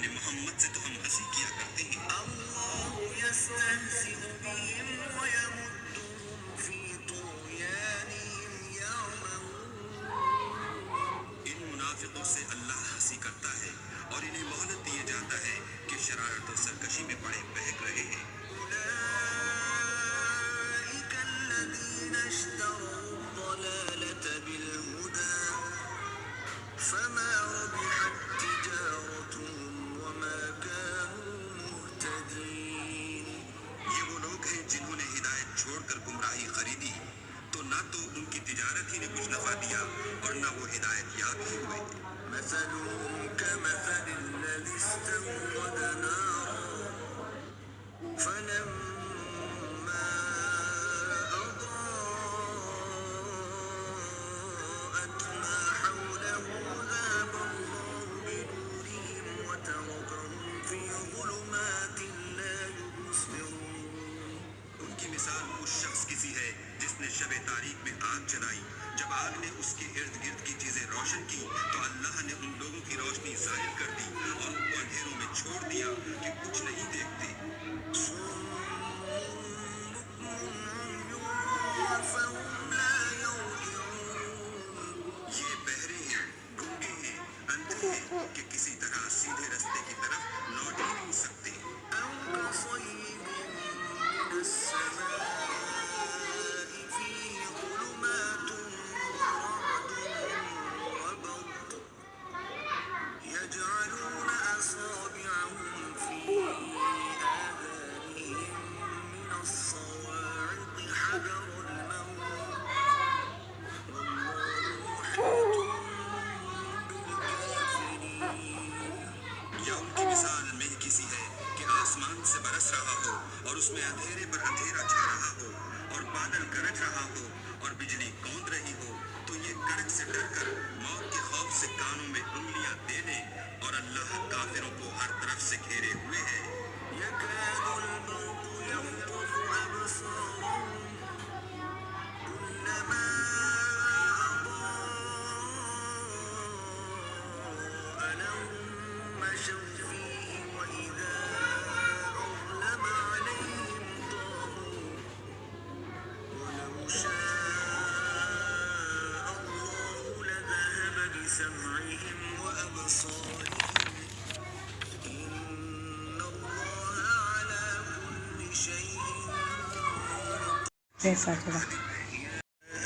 यानी मोहम्मद से तो हम हंसी किया करते हैं। अल्लाहु यस्तहज़िउ बिहिम व यमुद्दुहुम फी तुग़यानिहिम यअमहून। इन मुनाफिकों से अल्लाह हंसी करता है और इन्हें मोहलत दिए जाता है कि शरारत और सरकशी में पड़े बहक रहे हैं। उलाइका अल्लज़ीना इश्तरौ अद-दलालत बिल-हुदा फमा रबिहत तिजारतुहुम वमा कानू मुहतदीन। ये वो लोग हैं जिन्होंने हिदायत छोड़कर गुमराही खरीदी, तो ना तो उनकी तिजारत ही ने कुछ नफा दिया और ना वो हिदायत याब ही हुए। मसलुहुम कमसलिल लज़ी इस्तौक़द नारा फलम्मा अضاءت ما حوله ذهب الله بنورهم وتركهم في ظلمات لا يبصرون। उनकी मिसाल उस शख्स की सी है जिसने शब तारीख में आग जलाई। जब आग ने उसके इर्द गिर्द की चीजें रोशन की तो अल्लाह ने उन लोगों की रोशनी जाहिर कर दी और उनको अंधेरों में छोड़ दिया कि कुछ नहीं देखते। ये बहरे हैं, गूंगे हैं, अंधे हैं कि किसी तरह सीधे रास्ते की तरफ लौट ही नहीं सकते। يجعلون أصابعهم في آذانهم من الصواعق حذر الموت والله محيط بالكافرين। या उनकी मिसाल में किसी है कि आसमान से बरस रहा हो और उसमें अंधेरे पर अंधेरा छा रहा हो और बादल गरज रहा हो और बिजली कौंध रही हो, तो ये कड़क से डरकर मौत के खौफ से कानों में उंगलियां दे दे और अल्लाह काफिरों को हर तरफ से घेरे हुए है। यकादुल बर्क़ु यख़्तफ़ु अबसारहुम कुल्लमा अضاء لهم مشوا فيه وإذا أظلم عليهم قاموا ولو شاء الله لذهب بسمعهم وأبصارهم إن الله على كل شيء जैसा चला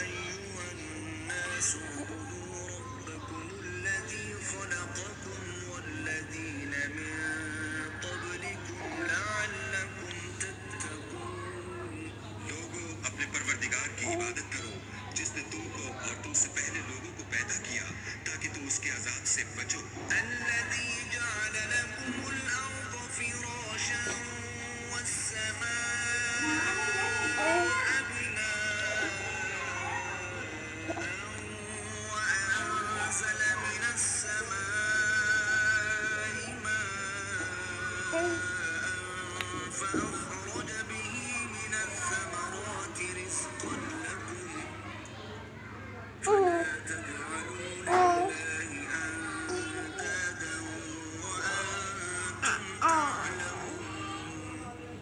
أيها الناس اعبدوا ربكم الذي خلقكم والذين من قبلكم لعلكم تتقون। लोगों, अपने परवरदिगार की इबादत करो जिसने तुमको और तुमसे पहले लोगों को पैदा किया ताकि तुम उसके अज़ाब से बचो। الذي جعل لكم الأرض فراشا والسماء بناء وأنزل من السماء ماء فأخرج به من الثمرات رزقا لكم فلا تجعلوا لله أندادا وأنتم تعلمون।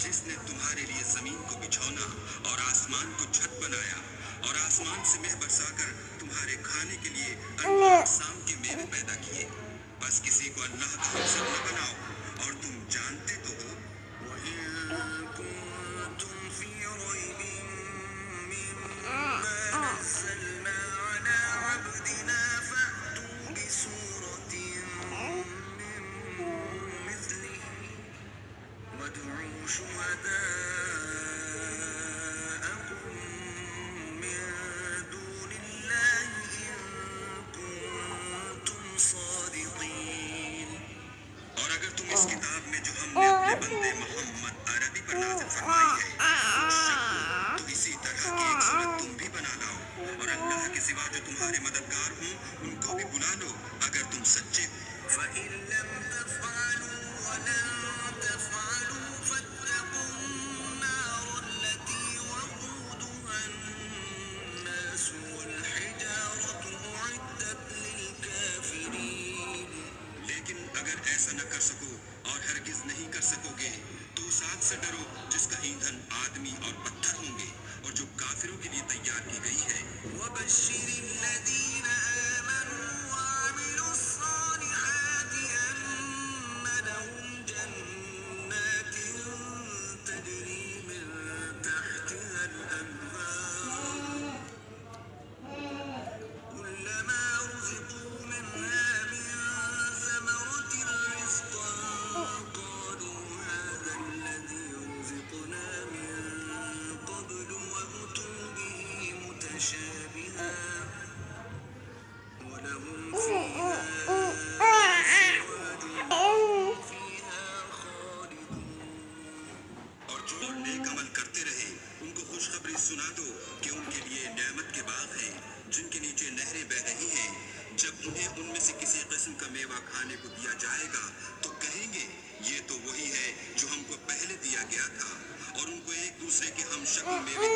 जिसने तुम्हारे लिए जमीन को बिछौना और आसमान को छत बनाया और आसमान से मेह बरसाकर तुम्हारे खाने के लिए अनसाम के मेवे पैदा किए, बस किसी को अल्लाह का हमसर न बनाओ और तुम जानते तो हो। وإن كنتم في ريب مما نزلنا على عبدنا فأتوا بسورة من مثله وادعوا شهداءكم من دون الله إن كنتم صادقين। और अगर तुम इस किताब में जो हमने अपने बंदे मोहम्मद अरबी पर नाज़िल फरमाई है शक हो, तो इसी तरह की एक सूरत तुम भी बना लाओ और अल्लाह के सिवा जो तुम्हारे मददगार हों उनको भी बुला लो अगर तुम सच्चे हो। فإن لم تفعلوا ولن تفعلوا فاتقوا النار التي وقودها الناس والحجارة أعدت للكافرين। लेकिन अगर ऐसा न कर सको और हरगिज नहीं कर सकोगे तो उस आग से डरो जिसका ईंधन आदमी और पत्थर होंगे और जो काफिरों के लिए तैयार की गई है। وبشر الذين آمنوا وعملوا الصالحات أن لهم جنات تجري من تحتها الأنهار كلما رزقوا منها من ثمرة رزقا قالوا هذا الذي رزقنا من قبل وأتوا به متشابها ولهم فيها أزواج فيها خالدون और जो नेक अमल करते रहे उनको खुशखबरी सुना दो कि उनके लिए नेमत के बाग हैं जिनके नीचे नहरें बह रही हैं। जब उन्हें उनमें से किसी किस्म का मेवा खाने को दिया जाएगा तो कहेंगे ये तो वही है जो हमको पहले दिया गया था और उनको एक दूसरे के हम शक्ल मेवे